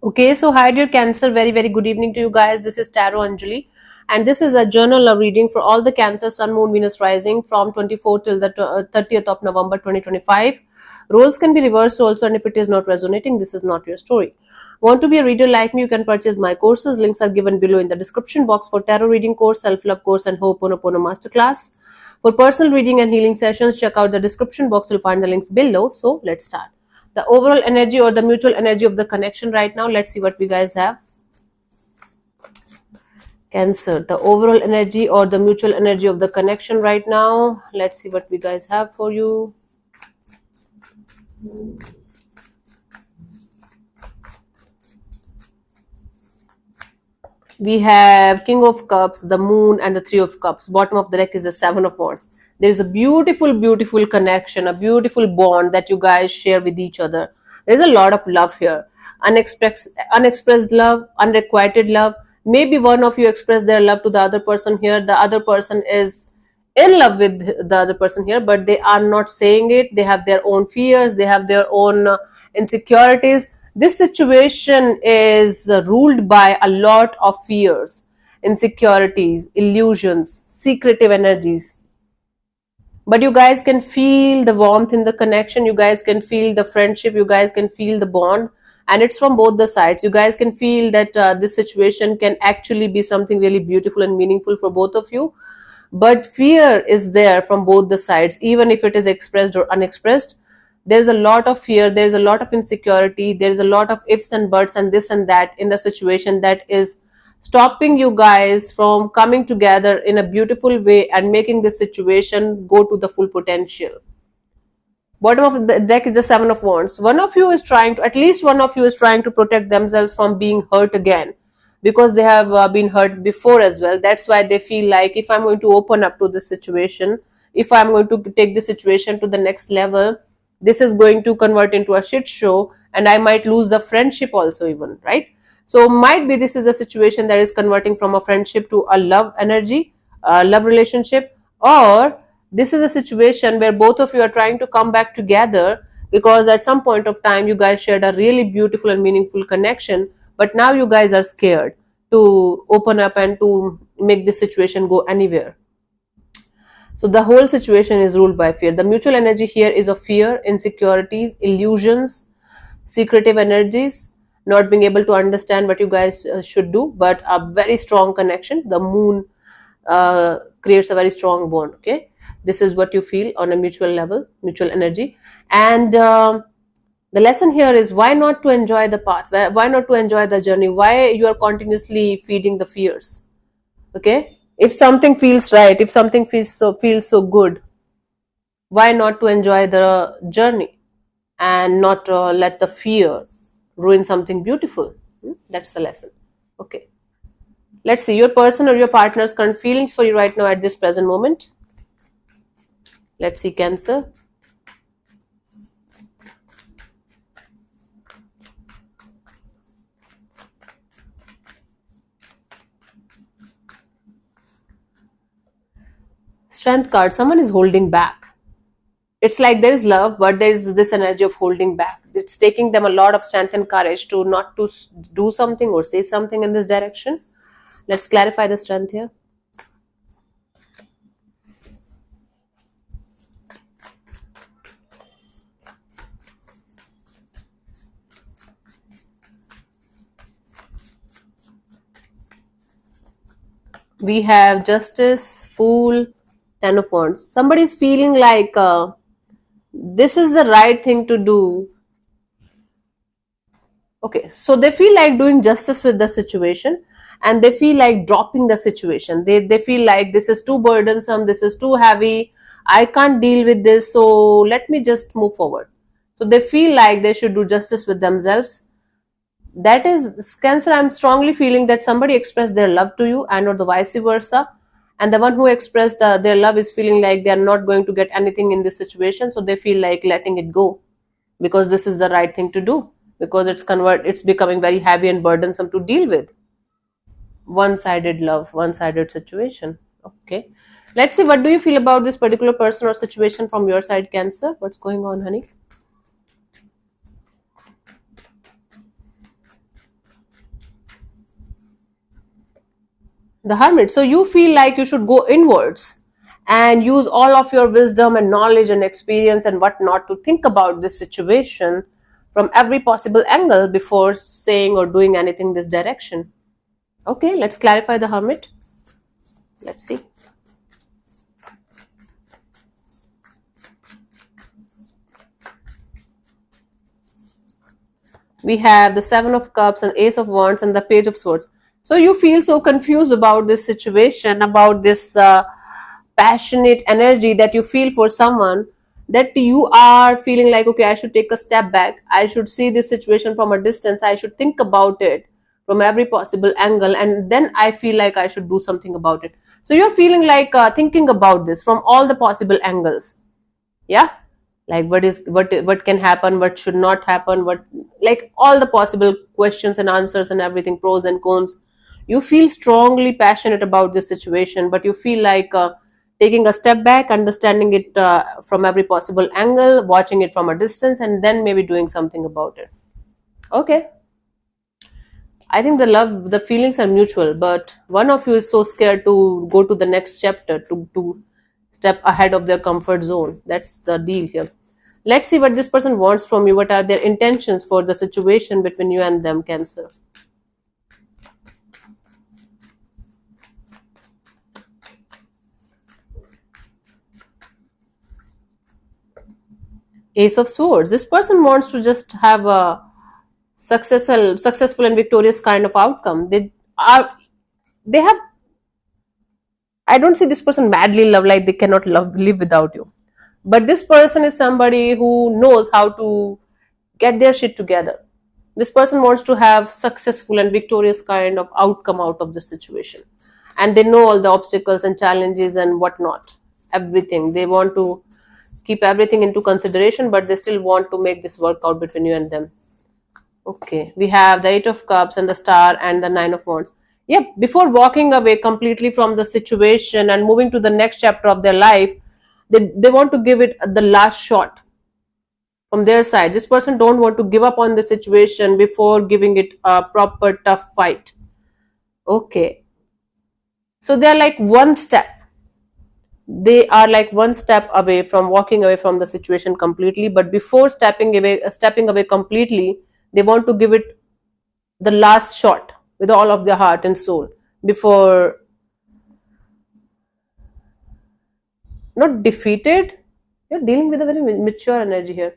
Okay, so hi dear Cancer, very good evening to you guys. This is Tarot Anjali, and this is a journal love reading for all the Cancer, Sun, Moon, Venus rising from 24th till the 30th of November 2025. Roles can be reversed also, and if it is not resonating, this is not your story. Want to be a reader like me? You can purchase my courses. Links are given below in the description box for tarot reading course, self-love course, and Ho'oponopono masterclass. For personal reading and healing sessions, check out the description box. You'll find the links below. So let's start the overall energy or the mutual energy of the connection right now. Let's see what we guys have. Cancer, the overall energy or the mutual energy of the connection right now. Let's see what we guys have for you. We have King of Cups, the Moon, and the Three of Cups. Bottom of the deck is the Seven of Wands. There is a beautiful connection, a beautiful bond that you guys share with each other. There's a lot of love here. Unexpressed love, unrequited love. Maybe one of you express their love to the other person here. The other person is in love with the other person here, but they are not saying it. They have their own fears. They have their own insecurities. This situation is ruled by a lot of fears, insecurities, illusions, secretive energies. But you guys can feel the warmth in the connection. You guys can feel the friendship. You guys can feel the bond. And it's from both the sides. You guys can feel that this situation can actually be something really beautiful and meaningful for both of you. But fear is there from both the sides, even if it is expressed or unexpressed. There's a lot of fear, there's a lot of insecurity, there's a lot of ifs and buts and this and that in the situation that is stopping you guys from coming together in a beautiful way and making the situation go to the full potential. Bottom of the deck is the Seven of Wands. One of you is trying to, at least one of you is trying to protect themselves from being hurt again, because they have been hurt before as well. That's why they feel like, if I'm going to open up to this situation, if I'm going to take the situation to the next level, this is going to convert into a shit show and I might lose the friendship also, even, right? So might be this is a situation that is converting from a friendship to a love energy, a love relationship, or this is a situation where both of you are trying to come back together because at some point of time you guys shared a really beautiful and meaningful connection, but now you guys are scared to open up and to make this situation go anywhere. So the whole situation is ruled by fear. The mutual energy here is of fear, insecurities, illusions, secretive energies, not being able to understand what you guys should do, but a very strong connection. The moon creates a very strong bond. Okay, this is what you feel on a mutual level, mutual energy. And the lesson here is, why not to enjoy the path? Why not to enjoy the journey? Why you are continuously feeding the fears? Okay, if something feels right, if something feels so good, why not to enjoy the journey and not let the fear ruin something beautiful? That's the lesson. Okay, let's see your person or your partner's current feelings for you right now at this present moment. Let's see, Cancer. Strength card. Someone is holding back. It's like there is love, but there is this energy of holding back. It's taking them a lot of strength and courage to not to do something or say something in this direction. Let's clarify the strength here. We have Justice, Fool, Ten of Wands. Somebody's feeling like this is the right thing to do. Okay, so they feel like doing justice with the situation and they feel like dropping the situation. They feel like this is too burdensome, this is too heavy, I can't deal with this, so let me just move forward. So they feel like they should do justice with themselves. That is Cancer. I'm strongly feeling that somebody expressed their love to you and or the vice versa, and the one who expressed their love is feeling like they are not going to get anything in this situation, so they feel like letting it go because this is the right thing to do, because it's becoming very heavy and burdensome to deal with. One-sided love, one-sided situation. Okay, let's see, what do you feel about this particular person or situation from your side, Cancer? What's going on, honey? The Hermit. So you feel like you should go inwards and use all of your wisdom and knowledge and experience and whatnot to think about this situation from every possible angle before saying or doing anything this direction. Okay, let's clarify the Hermit. Let's see. We have the Seven of Cups and Ace of Wands and the Page of Swords. So you feel so confused about this situation, about this passionate energy that you feel for someone, that you are feeling like, okay, I should take a step back. I should see this situation from a distance. I should think about it from every possible angle. And then I feel like I should do something about it. So you're feeling like thinking about this from all the possible angles. Yeah, like what can happen, what should not happen, what, like all the possible questions and answers and everything, pros and cons. You feel strongly passionate about this situation, but you feel like taking a step back, understanding it from every possible angle, watching it from a distance, and then maybe doing something about it. Okay, I think the feelings are mutual, but one of you is so scared to go to the next chapter, to step ahead of their comfort zone. That's the deal here. Let's see what this person wants from you. What are their intentions for the situation between you and them, Cancer? Ace of Swords. This person wants to just have a successful and victorious kind of outcome. They have. I don't see this person madly in love, like they cannot live without you. But this person is somebody who knows how to get their shit together. This person wants to have successful and victorious kind of outcome out of the situation, and they know all the obstacles and challenges and whatnot. Everything they want to keep everything into consideration, but they still want to make this work out between you and them. Okay, we have the Eight of Cups and the Star and the Nine of Wands. Yep, before walking away completely from the situation and moving to the next chapter of their life, they want to give it the last shot from their side. This person don't want to give up on the situation before giving it a proper tough fight. Okay, so they're like one step. They are like one step away from walking away from the situation completely, but before stepping away completely, they want to give it the last shot with all of their heart and soul before, not defeated. You're dealing with a very mature energy here.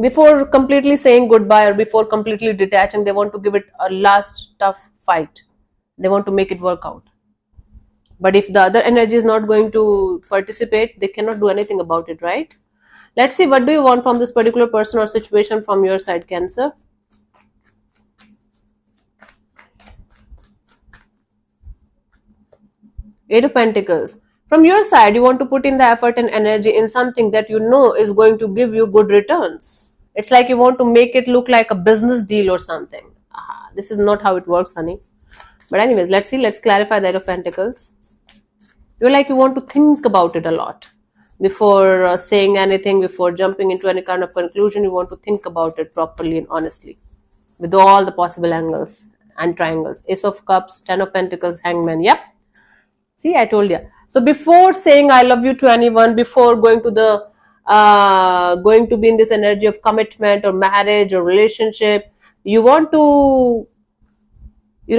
Before completely saying goodbye or before completely detaching, they want to give it a last tough fight. They want to make it work out. But if the other energy is not going to participate, they cannot do anything about it, right? Let's see, what do you want from this particular person or situation from your side, Cancer? Eight of Pentacles. From your side, you want to put in the effort and energy in something that you know is going to give you good returns. It's like you want to make it look like a business deal or something. This is not how it works, honey. But anyways, let's see. Let's clarify the Eight of Pentacles. You're like you want to think about it a lot before saying anything, before jumping into any kind of conclusion. You want to think about it properly and honestly with all the possible angles and triangles. Ace of Cups, Ten of Pentacles, Hangman. Yep. See, I told you. So before saying I love you to anyone, before going to the going to be in this energy of commitment or marriage or relationship, you want to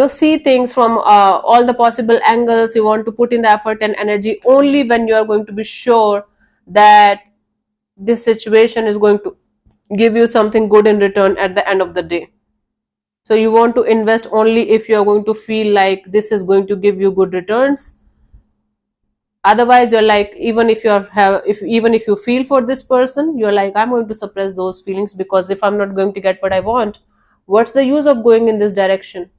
see things from all the possible angles. You want to put in the effort and energy only when you are going to be sure that this situation is going to give you something good in return at the end of the day. So you want to invest only if you are going to feel like this is going to give you good returns. Otherwise, you're like, even if you feel for this person, you're like, I'm going to suppress those feelings, because if I'm not going to get what I want, what's the use of going in this direction?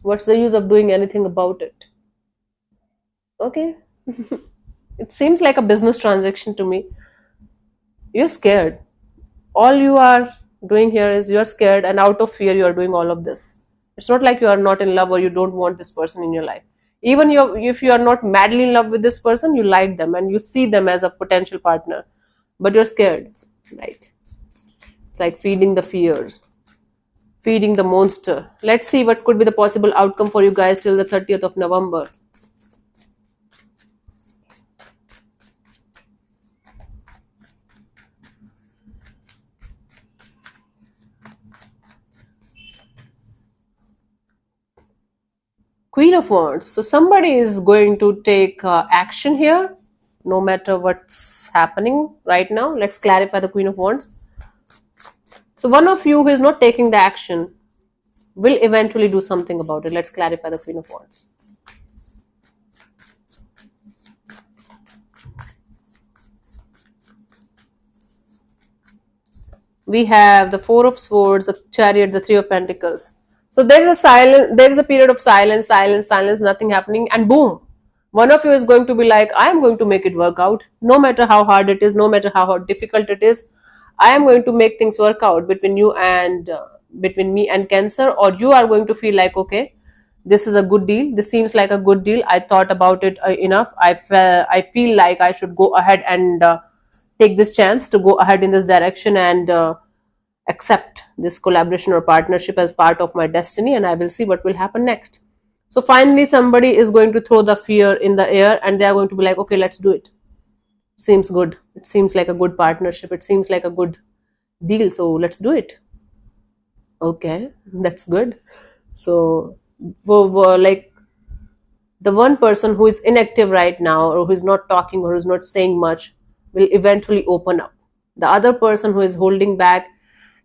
What's the use of doing anything about it? Okay. It seems like a business transaction to me. You're scared. All you are doing here is you're scared, and out of fear you are doing all of this. It's not like you are not in love or you don't want this person in your life. Even if you are not madly in love with this person, you like them and you see them as a potential partner, but you're scared, right? It's like feeding the feeding the monster. Let's see what could be the possible outcome for you guys till the 30th of November. Queen of Wands. So somebody is going to take action here, no matter what's happening right now. Let's clarify the Queen of Wands. So one of you who is not taking the action will eventually do something about it. Let's clarify the Queen of Wands. We have the Four of Swords, the Chariot, the Three of Pentacles. So there is a period of silence, nothing happening, and boom, one of you is going to be like, I am going to make it work out, no matter how hard it is, no matter how difficult it is. I am going to make things work out between you and between me and Cancer, or you are going to feel like, okay, this is a good deal. This seems like a good deal. I thought about it enough. I feel like I should go ahead and take this chance to go ahead in this direction and accept this collaboration or partnership as part of my destiny, and I will see what will happen next. So finally somebody is going to throw the fear in the air and they are going to be like, okay, let's do it. Seems good. It seems like a good partnership. It seems like a good deal. So let's do it. Okay, that's good. So like the one person who is inactive right now, or who is not talking, or who is not saying much, will eventually open up. The other person who is holding back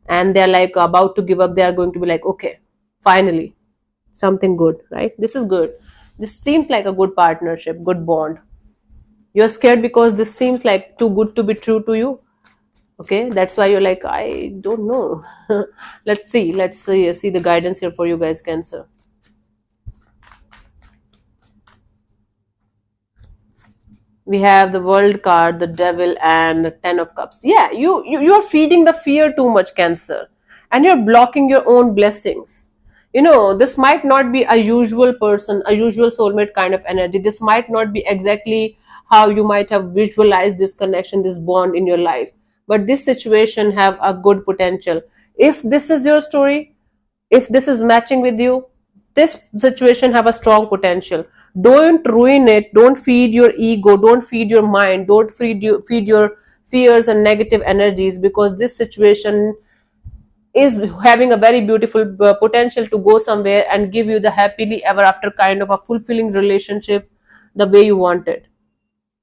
and they're like about to give up, they are going to be like, okay, finally something good, right? This is good. This seems like a good partnership, good bond. You're scared because this seems like too good to be true to you. Okay, that's why you're like, I don't know. Let's see the guidance here for you guys, Cancer. We have the World card, the Devil, and the Ten of Cups. Yeah, you are feeding the fear too much, Cancer, and you're blocking your own blessings. This might not be a usual person, a usual soulmate kind of energy. This might not be exactly how you might have visualized this connection, this bond in your life, but this situation have a good potential. If this is your story, if this is matching with you, this situation have a strong potential. Don't ruin it. Don't feed your ego. Don't feed your mind. Don't feed your fears and negative energies, because this situation is having a very beautiful potential to go somewhere and give you the happily ever after kind of a fulfilling relationship the way you want it.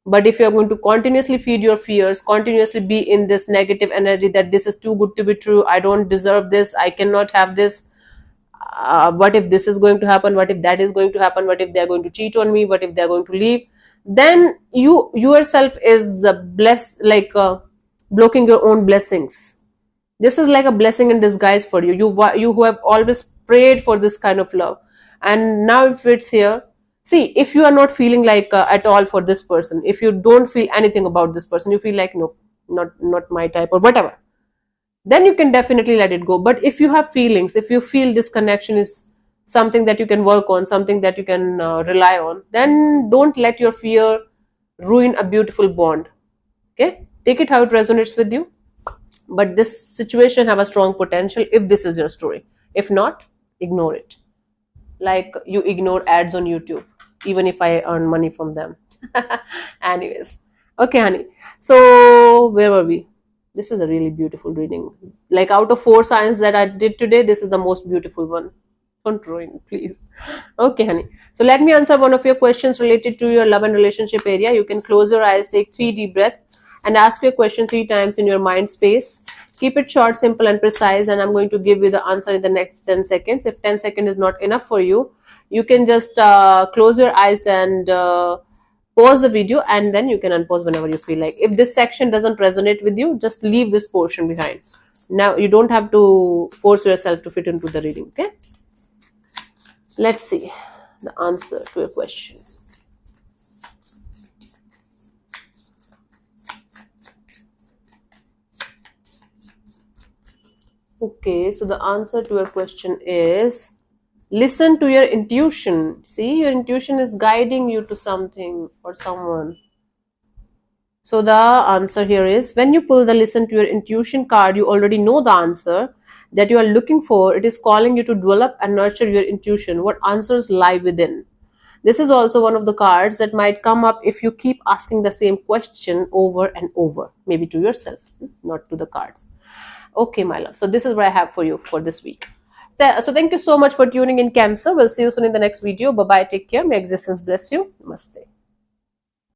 But if you're going to continuously feed your fears, continuously be in this negative energy that this is too good to be true, I don't deserve this, I cannot have this, what if this is going to happen, what if that is going to happen, what if they're going to cheat on me, what if they're going to leave, then you yourself is blocking your own blessings. This is like a blessing in disguise for you. You who have always prayed for this kind of love, and now if it's here, see, if you are not feeling like at all for this person, if you don't feel anything about this person, you feel like, no, not my type or whatever, then you can definitely let it go. But if you have feelings, if you feel this connection is something that you can work on, something that you can rely on, then don't let your fear ruin a beautiful bond. Okay, take it how it resonates with you, but this situation have a strong potential if this is your story. If not, ignore it, like you ignore ads on YouTube, even if I earn money from them. Anyways, okay, honey, so where were we? This is a really beautiful reading. Like, out of 4 signs that I did today, this is the most beautiful one. Don't ruin, please. Okay, honey. So let me answer one of your questions related to your love and relationship area. You can close your eyes, take 3 deep breaths, and ask your question 3 times in your mind space. Keep it short, simple, and precise, and I'm going to give you the answer in the next 10 seconds. If 10 seconds is not enough for you, you can just close your eyes and pause the video, and then you can unpause whenever you feel like. If this section doesn't resonate with you, just leave this portion behind. Now you don't have to force yourself to fit into the reading. Okay, let's see the answer to a question. Okay, so the answer to a question is, listen to your intuition. See, your intuition is guiding you to something or someone. So the answer here is, when you pull the listen to your intuition card, you already know the answer. that you are looking for, it is calling you to develop and nurture your intuition. What answers lie within? This is also one of the cards that might come up if you keep asking the same question over and over, maybe to yourself, not to the cards. Okay, my love. So this is what I have for you for this week. So thank you so much for tuning in, Cancer. We'll see you soon in the next video. Bye bye. Take care. May existence bless you. Namaste.